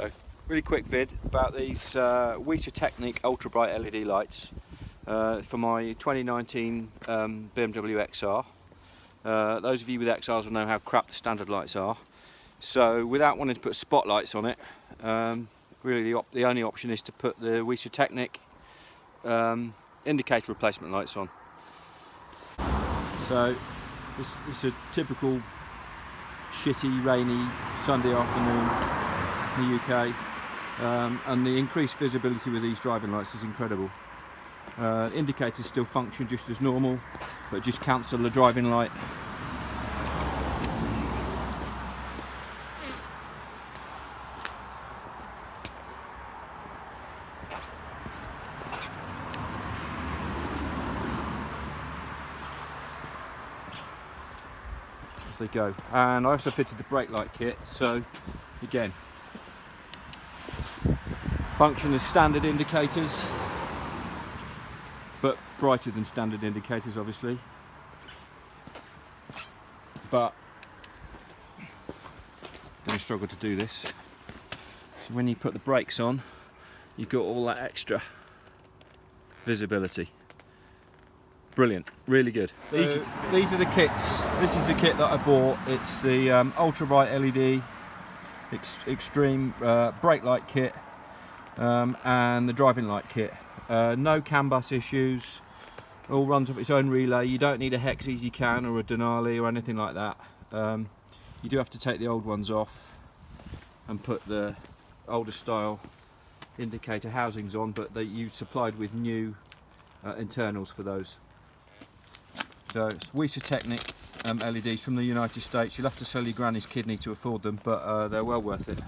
So, really quick vid about these Weiser Technik ultra bright LED lights for my 2019 Bmw XR. Those of you with XRs will know how crap the standard lights are. So without wanting to put spotlights on it, really the only option is to put the Weiser Technik indicator replacement lights on. So it's a typical shitty, rainy Sunday afternoon in the UK, and the increased visibility with these driving lights is incredible. Indicators still function just as normal, but just cancel the driving light. As they go. And I also fitted the brake light kit, so again, function as standard indicators, but brighter than standard indicators obviously. But I'm going to struggle to do this. So when you put the brakes on, you've got all that extra visibility. Brilliant, really good. These are the kits. This is the kit that I bought. It's the ultra bright LED extreme brake light kit and the driving light kit. No CAN bus issues. All runs off its own relay. You don't need a hex easy CAN or a Denali or anything like that. You do have to take the old ones off and put the older style indicator housings on, but you supplied with new internals for those. So it's Weiser Technik LEDs from the United States. You'll have to sell your granny's kidney to afford them, but they're well worth it.